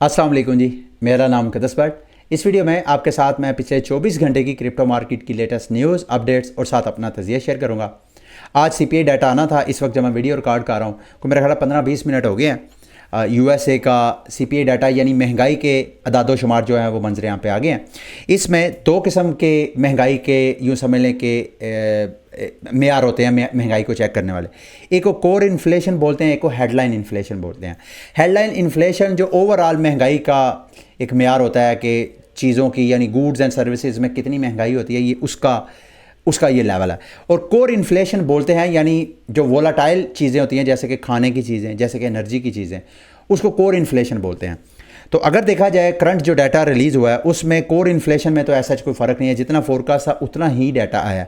अस्सलाम वालेकुम जी। मेरा नाम कदस भट्ट। इस वीडियो में आपके साथ मैं पिछले 24 घंटे की क्रिप्टो मार्केट की लेटेस्ट न्यूज़ अपडेट्स और साथ अपना तजिया शेयर करूंगा। आज सीपीआई डाटा आना था। इस वक्त जब मैं वीडियो रिकॉर्ड कर रहा हूँ को मेरा ख्याल 15-20 मिनट हो गए हैं। यूएसए का सीपीआई डाटा यानी महंगाई के अदादो शुमार जो है वो मंजर यहाँ पे आ गए हैं। इसमें दो किस्म के महंगाई के यूँ समझ लें कि मेयार होते हैं महंगाई को चेक करने वाले। एक को कोर इन्फ्लेशन बोलते हैं, एक को हेडलाइन इन्फ्लेशन बोलते हैं। हेडलाइन इन्फ्लेशन जो ओवरऑल महंगाई का एक मेयार होता है कि चीज़ों की यानी गुड्स एंड सर्विसेज में कितनी महंगाई होती है, ये उसका ये लेवल है। और कोर इन्फ्लेशन बोलते हैं यानी जो वोलाटाइल चीज़ें होती हैं जैसे कि खाने की चीज़ें, जैसे कि एनर्जी की चीज़ें, उसको कोर इन्फ्लेशन बोलते हैं। तो अगर देखा जाए करंट जो डाटा रिलीज़ हुआ है उसमें कोर इन्फ्लेशन में तो ऐसा कोई फ़र्क नहीं है, जितना फोरकास्ट था उतना ही डाटा आया।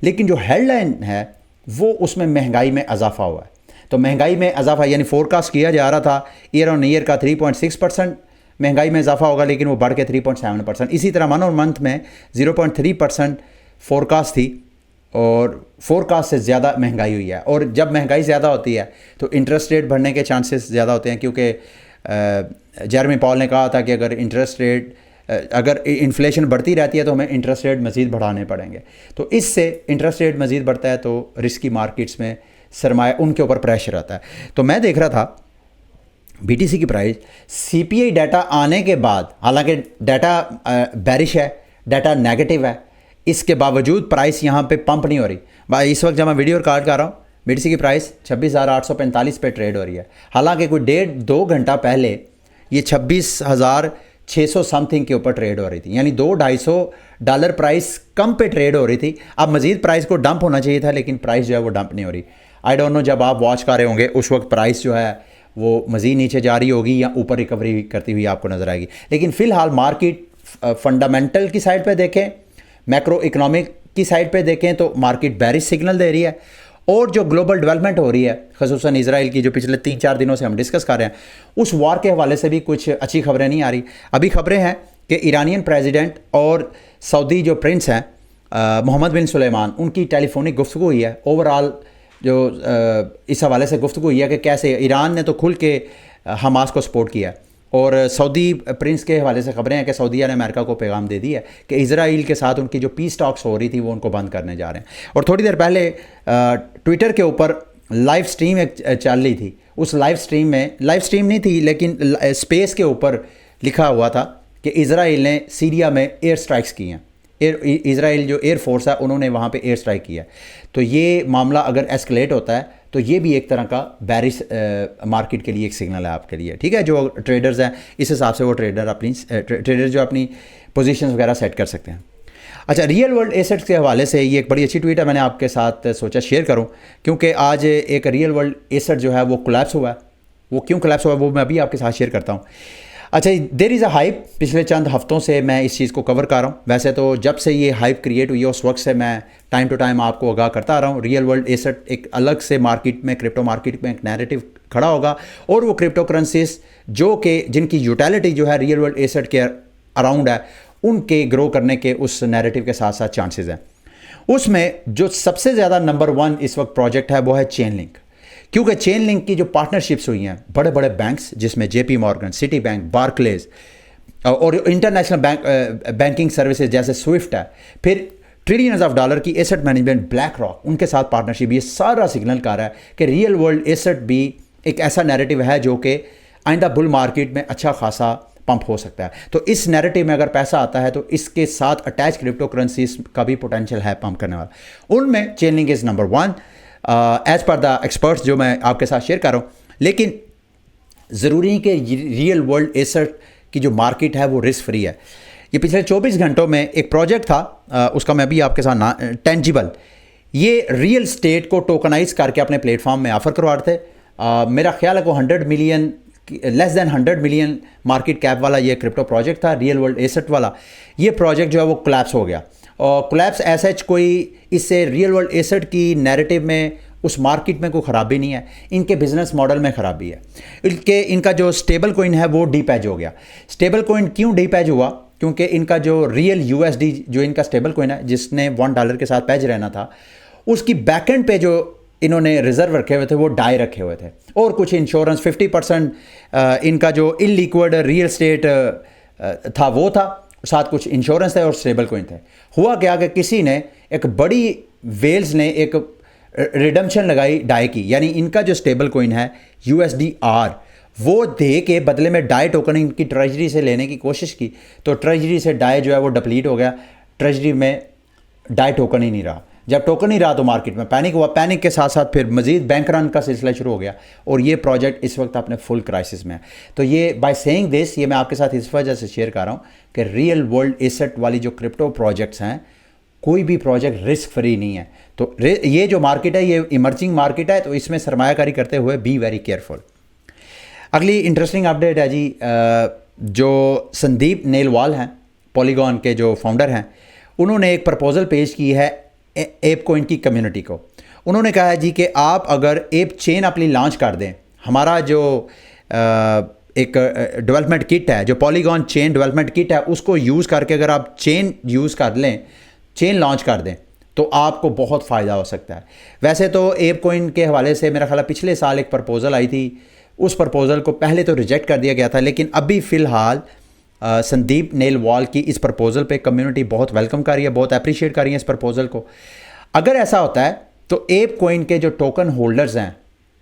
लेकिन जो हेडलाइन है वो उसमें महंगाई में इजाफा हुआ है। तो महंगाई में इजाफा यानी फोरकास्ट किया जा रहा था ईयर ऑन ईयर का 3.6% महंगाई में इजाफा होगा, लेकिन वो बढ़ के 3.7%। इसी तरह मंथ और मंथ में 0.3% फोरकास्ट थी और फोरकास्ट से ज़्यादा महंगाई हुई है। और जब महंगाई ज़्यादा होती है तो इंटरेस्ट रेट बढ़ने के चांसेस ज़्यादा होते हैं, क्योंकि जेरेमी पॉल ने कहा था कि अगर इन्फ्लेशन बढ़ती रहती है तो हमें इंटरेस्ट रेट मज़ीद बढ़ाने पड़ेंगे। तो इससे इंटरेस्ट रेट मज़ीद बढ़ता है तो रिस्की मार्केट्स में सरमाया उनके ऊपर प्रेशर आता है। तो मैं देख रहा था बीटीसी की प्राइस सीपीआई डाटा आने के बाद, हालांकि डाटा बैरिश है, डाटा नेगेटिव है, इसके बावजूद प्राइस यहाँ पे पंप नहीं हो रही। भाई इस वक्त जब मैं वीडियो रिकॉर्ड कर रहा हूँ बीटीसी की प्राइस 26,845 पे ट्रेड हो रही है। हालांकि कोई 1.5-2 घंटा पहले ये 26,600 समथिंग के ऊपर ट्रेड हो रही थी, यानी $200-250 प्राइस कम पे ट्रेड हो रही थी। अब मज़ीद प्राइस को डंप होना चाहिए था, लेकिन प्राइस जो है वो डंप नहीं हो रही। आई डोंट नो जब आप वॉच कर रहे होंगे उस वक्त प्राइस जो है वो मज़ीद नीचे जा रही होगी या ऊपर रिकवरी करती हुई आपको नज़र आएगी। लेकिन फ़िलहाल मार्केट फंडामेंटल की साइड पर देखें, मैक्रो इकोनॉमिक की साइड पे देखें तो मार्केट बैरिश सिग्नल दे रही है। और जो ग्लोबल डेवलपमेंट हो रही है ख़ुसूसन इजराइल की, जो पिछले 3-4 दिनों से हम डिस्कस कर रहे हैं, उस वार के हवाले से भी कुछ अच्छी खबरें नहीं आ रही। अभी खबरें हैं कि ईरानियन प्रेसिडेंट और सऊदी जो प्रिंस हैं मोहम्मद बिन सुलेमान, उनकी टेलीफोनिक गुफ्तगू हुई है। ओवरऑल जो इस हवाले से गुफ्तगू हुई है कि कैसे ईरान ने तो खुल के हमास को सपोर्ट किया है। और सऊदी प्रिंस के हवाले से खबरें हैं कि सऊदीया ने अमेरिका को पैगाम दे दिया है कि इजराइल के साथ उनकी जो पीस टॉक्स हो रही थी वो उनको बंद करने जा रहे हैं। और थोड़ी देर पहले ट्विटर के ऊपर लाइव स्ट्रीम एक चल रही थी। उस लाइव स्ट्रीम नहीं थी लेकिन स्पेस के ऊपर लिखा हुआ था कि इजराइल ने सीरिया में एयर स्ट्राइक्स की हैं। इजराइल जो एयर फोर्स है उन्होंने वहाँ पे एयर स्ट्राइक किया। तो ये मामला अगर एस्केलेट होता है तो ये भी एक तरह का बैरिश मार्केट के लिए एक सिग्नल है आपके लिए। ठीक है, जो ट्रेडर्स हैं इस हिसाब से वो ट्रेडर जो अपनी पोजीशंस वगैरह सेट कर सकते हैं। अच्छा, रियल वर्ल्ड एसेट्स के हवाले से ये एक बड़ी अच्छी ट्वीट है, मैंने आपके साथ सोचा शेयर करूं, क्योंकि आज एक रियल वर्ल्ड एसेट जो है वो कोलैप्स हुआ है। वो क्यों कोलैप्स हुआ है वो मैं अभी आपके साथ शेयर करता हूँ। अच्छा, देयर इज़ अ हाइप। पिछले चंद हफ्तों से मैं इस चीज़ को कवर कर रहा हूँ। वैसे तो जब से ये हाइप क्रिएट हुई है उस वक्त से मैं टाइम टू टाइम आपको आगाह करता आ रहा हूँ। रियल वर्ल्ड एसेट एक अलग से मार्केट में, क्रिप्टो मार्केट में एक नैरेटिव खड़ा होगा, और वो क्रिप्टो करेंसीज जो कि जिनकी यूटिलिटी जो है रियल वर्ल्ड एसेट के अराउंड है, उनके ग्रो करने के उस नैरेटिव के साथ साथ चांसेस हैं। उसमें जो सबसे ज़्यादा नंबर 1 इस वक्त प्रोजेक्ट है वो है चेन लिंक। क्योंकि चेन लिंक की जो पार्टनरशिप्स हुई हैं बड़े बड़े बैंक्स जिसमें JP Morgan, city bank, Barclays और इंटरनेशनल बैंकिंग सर्विसेज जैसे स्विफ्ट है, फिर ट्रिलियंस ऑफ डॉलर की एसेट मैनेजमेंट ब्लैक रॉक, उनके साथ पार्टनरशिप, ये सारा सिग्नल कर रहा है कि रियल वर्ल्ड एसेट भी एक ऐसा नैरेटिव है जो कि आइंदा बुल मार्केट में अच्छा खासा पंप हो सकता है। तो इस नैरेटिव में अगर पैसा आता है तो इसके साथ अटैच क्रिप्टो करेंसीज का भी पोटेंशियल है पंप करने वाला। उनमें chain link is number 1 as per the experts जो मैं आपके साथ शेयर कर रहा हूँ। लेकिन ज़रूरी है कि रियल वर्ल्ड एसेट की जो मार्केट है वो रिस्क फ्री है। ये पिछले 24 घंटों में एक प्रोजेक्ट था, उसका मैं भी आपके साथ टेंजिबल, ये रियल स्टेट को टोकनाइज करके अपने प्लेटफॉर्म में ऑफर करवा रहे थे। मेरा ख्याल है को 100 million, less than 100 million market cap वाला ये क्रिप्टो प्रोजेक्ट था, रियल वर्ल्ड एसेट वाला। ये प्रोजेक्ट जो है वो कोलैप्स हो गया। और कोलैप्स ऐसा कोई इससे रियल वर्ल्ड एसेट की नैरेटिव में, उस मार्केट में कोई ख़राबी नहीं है, इनके बिजनेस मॉडल में ख़राबी है। इनका जो स्टेबल कोइन है वो डीपैज हो गया। स्टेबल कोइन क्यों डीपैज हुआ? क्योंकि इनका जो रियल यूएसडी जो इनका स्टेबल कोइन है जिसने $1 के साथ पैज रहना था, उसकी बैकएंड पे जो इन्होंने रिजर्व रखे हुए थे वो डाई रखे हुए थे, और कुछ इंश्योरेंस 50% इनका जो इलिक्विड रियल स्टेट था वो था, साथ कुछ इंश्योरेंस थे और स्टेबल कॉइन थे। हुआ क्या कि किसी ने एक बड़ी वेल्स ने एक रिडम्पशन लगाई डाई की, यानी इनका जो स्टेबल कॉइन है USDR वो दे के बदले में डाई टोकन इनकी ट्रेजरी से लेने की कोशिश की, तो ट्रेजरी से डाई जो है वो डिप्लीट हो गया, ट्रेजरी में डाई टोकन ही नहीं रहा। जब टोकन ही रहा तो मार्केट में पैनिक हुआ, पैनिक के साथ साथ फिर मजीद बैंक रन का सिलसिला शुरू हो गया, और ये प्रोजेक्ट इस वक्त अपने फुल क्राइसिस में है। तो ये बाय सेइंग दिस, ये मैं आपके साथ इस वजह से शेयर कर रहा हूँ कि रियल वर्ल्ड एसेट वाली जो क्रिप्टो प्रोजेक्ट्स हैं, कोई भी प्रोजेक्ट रिस्क फ्री नहीं है। तो ये जो मार्केट है ये इमर्जिंग मार्केट है, तो इसमें सरमायाकारी करते हुए बी वेरी केयरफुल। अगली इंटरेस्टिंग अपडेट है जी, जो संदीप नेलवाल हैं, पॉलीगॉन के जो फाउंडर हैं, उन्होंने एक प्रपोजल पेश की है एप कॉइन की कम्युनिटी को। उन्होंने कहा है जी कि आप अगर एप चेन अपनी लॉन्च कर दें, हमारा जो एक डेवलपमेंट किट है, जो पॉलीगॉन चेन डेवलपमेंट किट है, उसको यूज़ करके अगर आप चेन यूज़ कर लें, चेन लॉन्च कर दें, तो आपको बहुत फ़ायदा हो सकता है। वैसे तो एप कॉइन के हवाले से मेरा ख्याल है पिछले साल एक प्रपोज़ल आई थी, उस प्रपोज़ल को पहले तो रिजेक्ट कर दिया गया था, लेकिन अभी फ़िलहाल संदीप नेलवाल की इस प्रपोज़ल पे कम्युनिटी बहुत वेलकम कर रही है, बहुत अप्रिशिएट कर रही है इस प्रपोज़ल को। अगर ऐसा होता है तो एप कॉइन के जो टोकन होल्डर्स हैं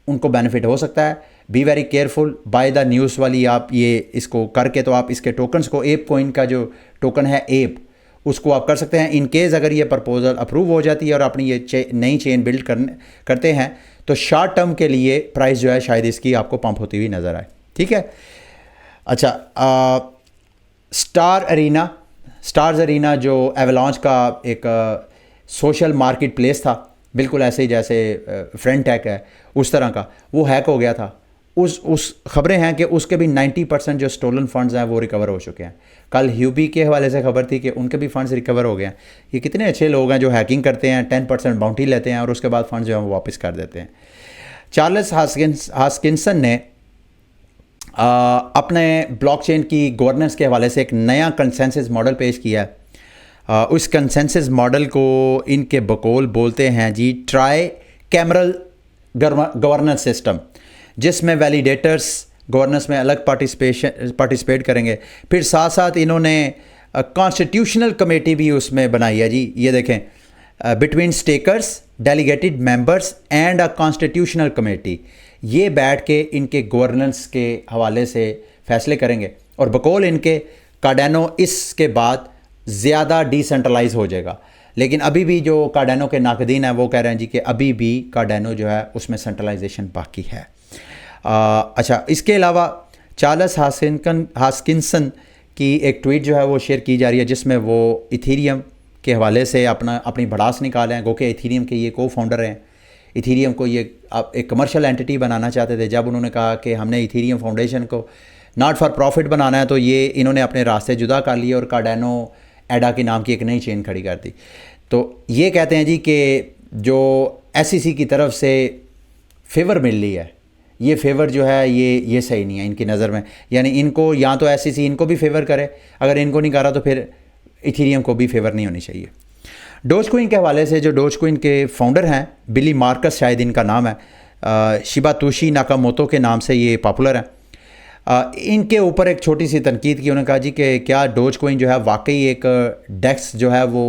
उनको बेनिफिट हो सकता है। Be very careful, by the news वाली आप ये इसको करके तो आप इसके टोकन्स को, एप कॉइन का जो टोकन है एप, उसको आप कर सकते हैं। इन केस अगर ये प्रपोज़ल अप्रूव हो जाती है और अपनी ये नई चेन बिल्ड करते हैं, तो शॉर्ट टर्म के लिए प्राइस जो है शायद इसकी आपको पंप होती हुई नज़र आए। ठीक है, अच्छा, स्टार्स अरीना जो एवलॉन्च का एक सोशल मार्केट प्लेस था, बिल्कुल ऐसे ही जैसे फ्रेंड टैक है उस तरह का, वो हैक हो गया था। उस खबरें हैं कि उसके भी 90% जो स्टोलन फंड्स हैं वो रिकवर हो चुके हैं। कल ह्यूबी के हवाले से खबर थी कि उनके भी फंड्स रिकवर हो गए हैं। ये कितने अच्छे लोग हैं जो हैकिंग करते हैं, 10% बाउंटी लेते हैं और उसके बाद फंड्स जो हैं वो वापस कर देते हैं। चार्ल्स हास्किंसन ने अपने ब्लॉकचेन की गवर्नेंस के हवाले से एक नया कंसेंसस मॉडल पेश किया है। उस कंसेंसस मॉडल को इनके बकौल बोलते हैं जी ट्राई कैमरल गवर्नेंस सिस्टम, जिसमें वैलिडेटर्स गवर्नेंस में अलग पार्टिसिपेट करेंगे। फिर साथ साथ इन्होंने कॉन्स्टिट्यूशनल कमेटी भी उसमें बनाई है जी, ये देखें, between stakers, delegated members and a constitutional committee, ये बैठ के इनके गवर्नेंस के हवाले से फैसले करेंगे। और बकौल इनके कार्डानो इसके बाद ज़्यादा डिसेंट्रलाइज हो जाएगा। लेकिन अभी भी जो कार्डानो के नाकदीन हैं वो कह रहे हैं जी कि अभी भी कार्डानो जो है उसमें सेंट्रलाइजेशन बाकी है। अच्छा, इसके अलावा चार्ल्स हास्किंसन की एक ट्वीट जो है वो शेयर की जा रही है, जिसमें वो इथीरियम के हवाले से अपनी भड़ास निकाले हैं। गो के इथीरियम के ये को फाउंडर हैं। इथीरियम को ये एक कमर्शियल एंटिटी बनाना चाहते थे। जब उन्होंने कहा कि हमने इथीरियम फाउंडेशन को नॉट फॉर प्रॉफिट बनाना है, तो ये इन्होंने अपने रास्ते जुदा कर लिए और कार्डानो एडा के नाम की एक नई चेन खड़ी कर दी। तो ये कहते हैं जी कि जो SEC की तरफ से फेवर मिल रही है, ये फेवर जो है ये सही नहीं है इनकी नज़र में। यानी इनको या तो SEC इनको भी फेवर करे, अगर इनको नहीं करा तो फिर इथीरियम को भी फेवर नहीं होनी चाहिए। डोजकॉइन के हवाले से जो डोजकॉइन के फाउंडर हैं, बिली मार्कस शायद इनका नाम है, शिबातोशी नाकामोटो के नाम से ये पॉपुलर हैं। इनके ऊपर एक छोटी सी तनकीद की। उन्होंने कहा जी कि क्या डोजकॉइन जो है वाकई एक डेक्स जो है वो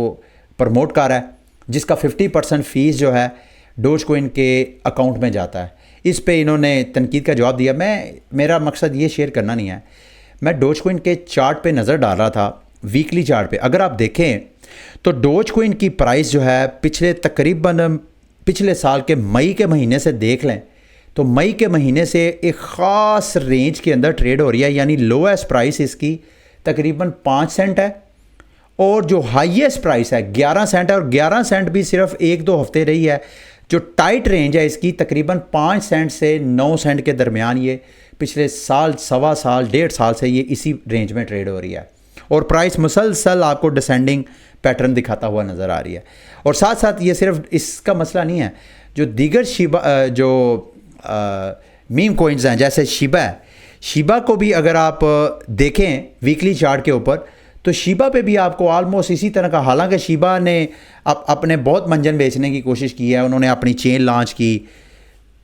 प्रमोट कर रहा है, जिसका 50% फ़ीस जो है डोजकॉइन के अकाउंट में जाता है। इस पे इन्होंने तनकीद का जवाब दिया। मेरा मकसद ये शेयर करना नहीं है, मैं डोजकॉइन के चार्ट पे नज़र डाल रहा था, वीकली चार्ट पे। अगर आप देखें तो डोजकॉइन की प्राइस जो है पिछले साल के मई के महीने से देख लें तो मई के महीने से एक ख़ास रेंज के अंदर ट्रेड हो रही है। यानी लोएस्ट प्राइस इसकी तकरीबन 5 सेंट है और जो हाईएस्ट प्राइस है 11 सेंट है, और 11 सेंट भी सिर्फ 1-2 हफ्ते रही है। जो टाइट रेंज है इसकी तकरीबन 5 सेंट से 9 सेंट के दरमियान, ये पिछले साल, सवा साल, 1.5 साल से ये इसी रेंज में ट्रेड हो रही है। और प्राइस मुसलसल आपको डिसेंडिंग पैटर्न दिखाता हुआ नज़र आ रही है। और साथ साथ ये सिर्फ इसका मसला नहीं है, जो दीगर जो मीम कोइंस हैं जैसे शिबा को भी अगर आप देखें वीकली चार्ट के ऊपर, तो शीबा पे भी आपको ऑलमोस्ट इसी तरह का, हालांकि शीबा ने अपने बहुत मंजन बेचने की कोशिश की है, उन्होंने अपनी चेन लॉन्च की,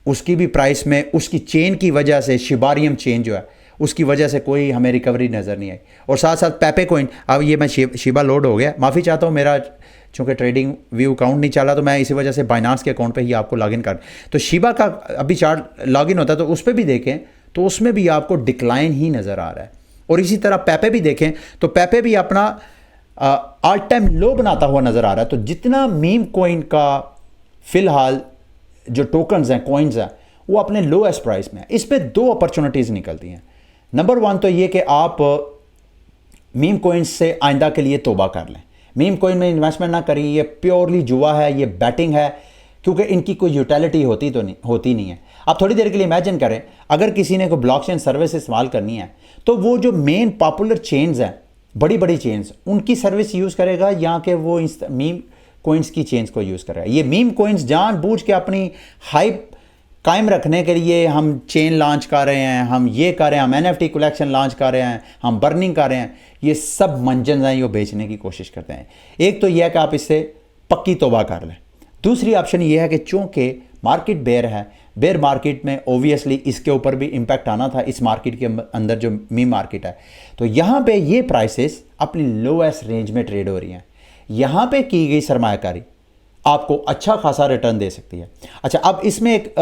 उसकी भी प्राइस में उसकी चेन की वजह से, शिबारियम चेन जो है उसकी वजह से कोई हमें रिकवरी नज़र नहीं आई। और साथ साथ पेपे कोइन, अब ये मैं शीबा लोड हो गया, माफ़ी चाहता हूँ, मेरा चूँकि ट्रेडिंग व्यू अकाउंट नहीं चला तो मैं इसी वजह से बाइनांस के अकाउंट पे ही आपको लॉगिन कर, तो शीबा का अभी चार्ट लॉगिन होता है तो उस पर भी देखें तो उसमें भी आपको डिक्लाइन ही नज़र आ रहा है। और इसी तरह पेपे भी देखें तो पेपे भी अपना ऑल टाइम लो बनाता हुआ नज़र आ रहा है। तो जितना मीम कोइन का फ़िलहाल जो टोकन्स हैं, कॉइन्स हैं, वो अपने लोएस्ट प्राइस में है। इसमें दो अपॉर्चुनिटीज़ निकलती हैं। नंबर वन तो ये कि आप मीम कोइंस से आइंदा के लिए तौबा कर लें, मीम कोइन में इन्वेस्टमेंट ना करें, ये प्योरली जुआ है, ये बैटिंग है, क्योंकि इनकी कोई यूटिलिटी होती नहीं है। आप थोड़ी देर के लिए इमेजिन करें, अगर किसी ने कोई ब्लॉकचेन सर्विस इस्तेमाल करनी है तो वो जो मेन पॉपुलर चेन्स हैं, बड़ी बड़ी चेन्स, उनकी सर्विस यूज़ करेगा या कि वो मीम कोइंस की चेन्स को यूज़ करेगा। ये मीम कोइंस जानबूझ के अपनी हाइप कायम रखने के लिए हम चेन लॉन्च कर रहे हैं, हम ये कर रहे हैं, हम NFT कलेक्शन लॉन्च कर रहे हैं, हम बर्निंग कर रहे हैं, ये सब मंजन हैं, ये बेचने की कोशिश करते हैं। एक तो यह है कि आप इससे पक्की तौबा कर लें। दूसरी ऑप्शन ये है कि चूँकि मार्केट बेयर है, बेयर मार्केट में ओबियसली इसके ऊपर भी इम्पैक्ट आना था, इस मार्केट के अंदर जो मीम मार्केट है, तो यहाँ पे ये प्राइसेस अपनी लोएस्ट रेंज में ट्रेड हो रही हैं। यहाँ पे की गई सरमायाकारी आपको अच्छा खासा रिटर्न दे सकती है। अच्छा, अब इसमें एक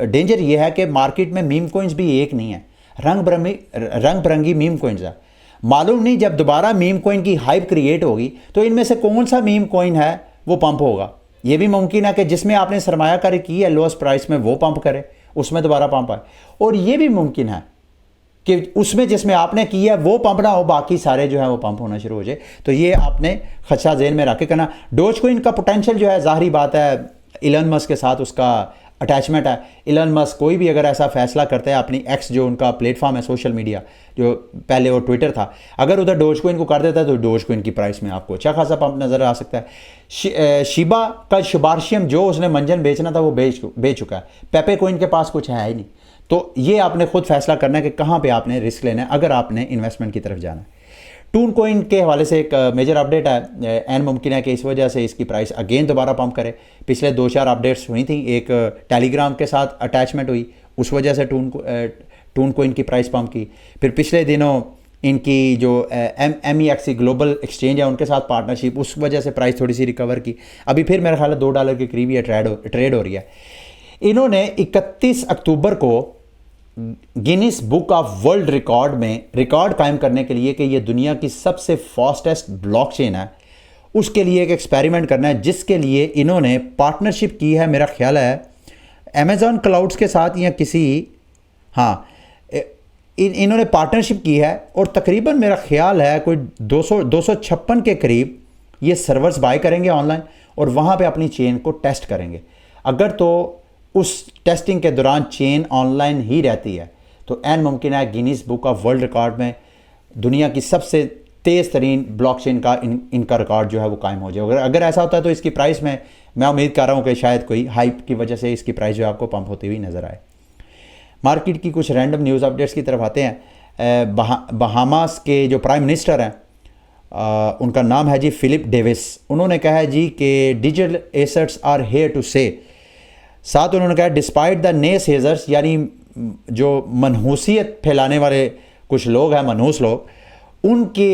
डेंजर ये है कि मार्केट में मीम कोइंस भी एक नहीं है, रंग बिरंगी मीम कोइंस है। मालूम नहीं जब दोबारा मीम कोइन की हाइप क्रिएट होगी तो इनमें से कौन सा मीम कोइन है वो पंप होगा। ये भी मुमकिन है कि जिसमें आपने सरमायाकारी की है लोएस्ट प्राइस में वो पंप करे, उसमें दोबारा पंप आए। और ये भी मुमकिन है कि उसमें जिसमें आपने किया वो पंप ना हो, बाकी सारे जो है वो पंप होना शुरू हो जाए। तो ये आपने खदशा ज़हन में रख के करना। डोज कोइन का पोटेंशियल जो है, ज़ाहिरी बात है, इलन मस्क के साथ उसका अटैचमेंट है। इलन मस्क कोई भी अगर ऐसा फैसला करता है, अपनी एक्स जो उनका प्लेटफॉर्म है सोशल मीडिया, जो पहले वो ट्विटर था, अगर उधर डोज कोइन को कर देता है तो डोज कोइन की प्राइस में आपको अच्छा खासा पंप नज़र आ सकता है। शिबा का शिबार्शियम जो उसने मंजन बेचना था वो बेच चुका है। पेपे कोइन के पास कुछ है ही नहीं। तो ये आपने खुद फैसला करना है कि कहाँ पे आपने रिस्क लेना है अगर आपने इन्वेस्टमेंट की तरफ जाना है। टून कोइन के हवाले से एक मेजर अपडेट है, एन मुमकिन है कि इस वजह से इसकी प्राइस अगेन दोबारा पंप करे। पिछले 2-4 अपडेट्स हुई थी, एक टेलीग्राम के साथ अटैचमेंट हुई, उस वजह से टून कोइन की प्राइस पंप की। फिर पिछले दिनों इनकी जो MEXC ग्लोबल एक्सचेंज है उनके साथ पार्टनरशिप, उस वजह से प्राइस थोड़ी सी रिकवर की। अभी फिर मेरा ख्याल है $2 के करीब ये ट्रेड हो रही है। इन्होंने 31 अक्टूबर को Guinness book of world record में रिकॉर्ड कायम करने के लिए कि ये दुनिया की सबसे फास्टेस्ट ब्लॉकचेन है, उसके लिए एक एक्सपेरिमेंट करना है, जिसके लिए इन्होंने पार्टनरशिप की है, मेरा ख्याल है अमेज़ॉन क्लाउड्स के साथ या किसी, हाँ, इन्होंने पार्टनरशिप की है। और तकरीबन मेरा ख्याल है कोई 256 के करीब ये सर्वर्स बाय करेंगे ऑनलाइन और वहाँ पे अपनी चेन को टेस्ट करेंगे। अगर तो उस टेस्टिंग के दौरान चेन ऑनलाइन ही रहती है तो एन मुमकिन है Guinness book of world record में दुनिया की सबसे तेज़ तरीन ब्लॉकचेन का इनका रिकॉर्ड जो है वो कायम हो जाए। अगर ऐसा होता है तो इसकी प्राइस में मैं उम्मीद कर रहा हूँ कि शायद कोई हाइप की वजह से इसकी प्राइस जो है आपको पंप होती हुई नज़र आए। मार्केट की कुछ रैंडम न्यूज़ अपडेट्स की तरफ आते हैं। बहामास के जो प्राइम मिनिस्टर हैं, उनका नाम है जी फिलिप डेविस। उन्होंने कहा है जी कि digital assets are here to से। साथ उन्होंने कहा डिस्पाइट द नेसेजर्स, यानी जो मनहूसियत फैलाने वाले कुछ लोग हैं, मनहूस लोग, उनके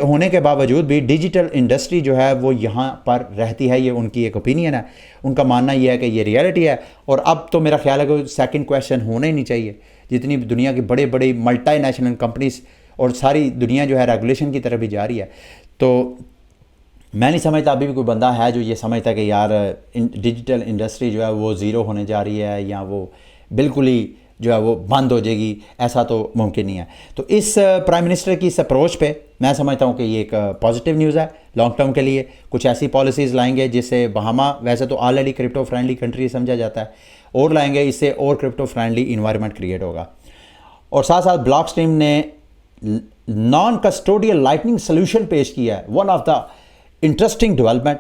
होने के बावजूद भी डिजिटल इंडस्ट्री जो है वो यहाँ पर रहती है। ये उनकी एक ओपिनियन है, उनका मानना ये है कि ये रियलिटी है। और अब तो मेरा ख्याल है कि सेकंड क्वेश्चन होना ही नहीं चाहिए। जितनी दुनिया की बड़े बड़े मल्टीनेशनल कंपनीज और सारी दुनिया जो है रेगुलेशन की तरफ भी जा रही है, तो मैं नहीं समझता अभी भी कोई बंदा है जो ये समझता कि यार डिजिटल इंडस्ट्री जो है वो ज़ीरो होने जा रही है या वो बिल्कुल ही जो है वो बंद हो जाएगी। ऐसा तो मुमकिन नहीं है। तो इस प्राइम मिनिस्टर की इस अप्रोच पे मैं समझता हूँ कि ये एक पॉजिटिव न्यूज़ है लॉन्ग टर्म के लिए। कुछ ऐसी पॉलिसीज़ लाएंगे जिससे बहामा वैसे तो ऑलरेडी क्रिप्टो फ्रेंडली कंट्री समझा जाता है, और लाएंगे, इससे और क्रिप्टो फ्रेंडली इन्वायरमेंट क्रिएट होगा। और साथ साथ ब्लॉकस्ट्रीम ने नॉन कस्टोडियल लाइटनिंग सोल्यूशन पेश किया है। One of the interesting development,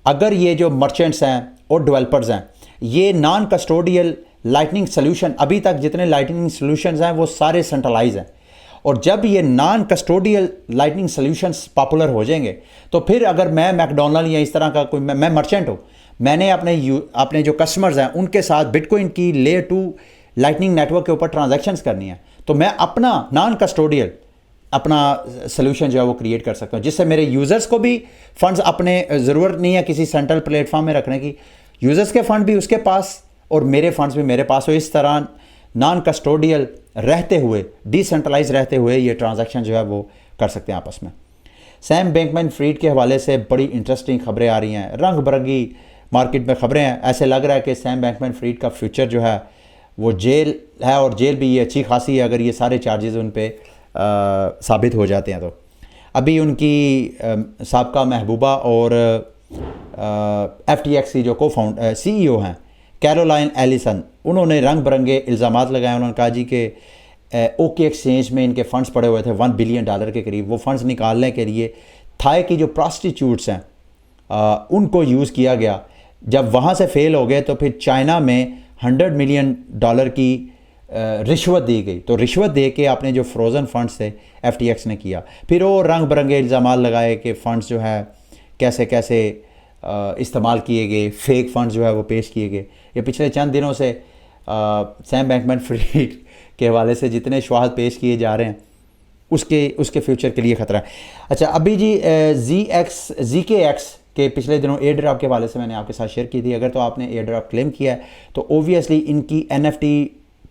अगर ये जो मर्चेंट्स हैं और डेवलपर्स हैं, ये नॉन कस्टोडियल लाइटनिंग सोल्यूशन, अभी तक जितने लाइटनिंग सोल्यूशंस हैं वो सारे सेंट्रलाइज हैं और जब ये non custodial lightning solutions popular हो जाएंगे तो फिर अगर मैं मैकडोनल्ड या इस तरह का कोई मैं मर्चेंट हूँ, मैंने अपने जो कस्टमर्स हैं उनके साथ बिटकॉइन की लेयर 2 लाइटनिंग नेटवर्क के ऊपर ट्रांजैक्शंस करनी है, तो मैं अपना नॉन कस्टोडियल अपना सोल्यूशन जो है वो क्रिएट कर सकता हूँ, जिससे मेरे यूज़र्स को भी फंड्स अपने ज़रूरत नहीं है किसी सेंट्रल प्लेटफॉर्म में रखने की, यूज़र्स के फंड भी उसके पास और मेरे फंड्स भी मेरे पास हो। इस तरह नॉन कस्टोडियल रहते हुए, डिसेंट्रलाइज रहते हुए ये ट्रांजैक्शन जो है वो कर सकते हैं आपस में। सैम बैंकमैन-फ्रीड के हवाले से बड़ी इंटरेस्टिंग खबरें आ रही हैं, रंग बिरंगी मार्केट में खबरें हैं। ऐसे लग रहा है कि सैम बैंकमैन-फ्रीड का फ्यूचर जो है वो जेल है, और जेल भी ये अच्छी खासी है अगर ये सारे चार्जेस उन पे साबित हो जाते हैं। तो अभी उनकी साबका महबूबा और FTX की जो CEO हैं कैरोलाइन एलिसन, उन्होंने रंग बिरंगे इल्ज़ामात लगाए। उन्होंने कहा जी कि ओके एक्सचेंज में इनके फ़ंड्स पड़े हुए थे $1 बिलियन के करीब, वो फ़ंड्स निकालने के लिए थाई की जो प्रॉस्टिट्यूट्स हैं उनको यूज़ किया गया। जब वहाँ से फेल हो गए तो फिर चाइना में $100 मिलियन की रिश्वत दी गई। तो रिश्वत दे के आपने जो फ्रोज़न फंड्स थे FTX ने किया, फिर वो रंग बिरंगे इल्ज़ामात लगाए कि फ़ंड्स जो है कैसे कैसे इस्तेमाल किए गए, फेक फंड्स जो है वो पेश किए गए। ये पिछले चंद दिनों से सैम बैंकमैन-फ्रीड के हवाले से जितने शवाहद पेश किए जा रहे हैं उसके फ्यूचर के लिए ख़तरा है। अच्छा, अभी जी ZKX के पिछले दिनों एयर ड्रॉप के हवाले से मैंने आपके साथ शेयर की थी। अगर तो आपने एयर ड्रॉप क्लेम किया है तो ओबियसली इनकी NFT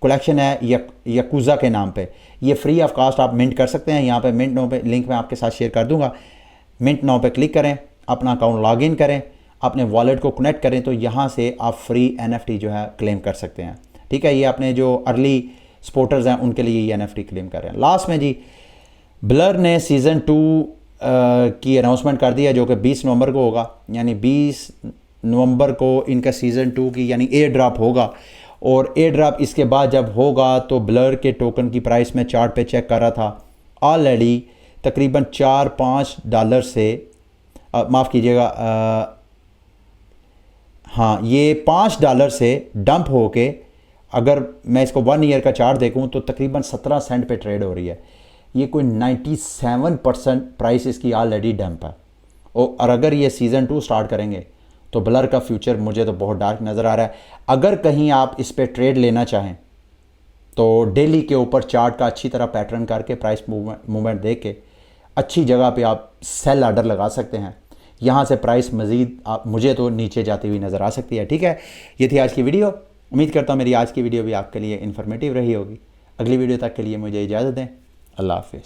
कलेक्शन है यकूज़ा के नाम पे, ये फ्री ऑफ कास्ट आप मिंट कर सकते हैं। यहाँ पे मिंट नाउ पे लिंक मैं आपके साथ शेयर कर दूंगा। मिंट नाउ पे क्लिक करें, अपना अकाउंट लॉगिन करें, अपने वॉलेट को कनेक्ट करें, तो यहाँ से आप फ्री NFT जो है क्लेम कर सकते हैं। ठीक है, ये अपने जो अर्ली सपोर्टर्स हैं उनके लिए ये NFT क्लेम कर रहे हैं। लास्ट में जी ब्लर ने सीज़न 2 की अनाउंसमेंट कर दिया जो कि 20 नवंबर को होगा, यानी 20 नवंबर को इनका सीज़न 2 की यानी एयर ड्रॉप होगा। और एयर ड्रॉप इसके बाद जब होगा तो ब्लर के टोकन की प्राइस में चार्ट पे चेक कर रहा था, ऑलरेडी तकरीबन $4-5 से माफ़ कीजिएगा, हाँ ये $5 से डंप होके, अगर मैं इसको 1 ईयर का चार्ट देखूं तो तकरीबन 17 सेंट पे ट्रेड हो रही है। ये कोई 97% प्राइस इसकी ऑलरेडी डंप है। और अगर ये सीज़न 2 स्टार्ट करेंगे तो ब्लर का फ्यूचर मुझे तो बहुत डार्क नज़र आ रहा है। अगर कहीं आप इस पे ट्रेड लेना चाहें तो डेली के ऊपर चार्ट का अच्छी तरह पैटर्न करके प्राइस मूवमेंट देख के अच्छी जगह पे आप सेल आर्डर लगा सकते हैं। यहाँ से प्राइस मज़ीद मुझे तो नीचे जाती हुई नज़र आ सकती है। ठीक है, ये थी आज की वीडियो। उम्मीद करता हूँ मेरी आज की वीडियो भी आपके लिए इन्फॉर्मेटिव रही होगी। अगली वीडियो तक के लिए मुझे इजाज़त दें। अल्लाह हाफ़िज़।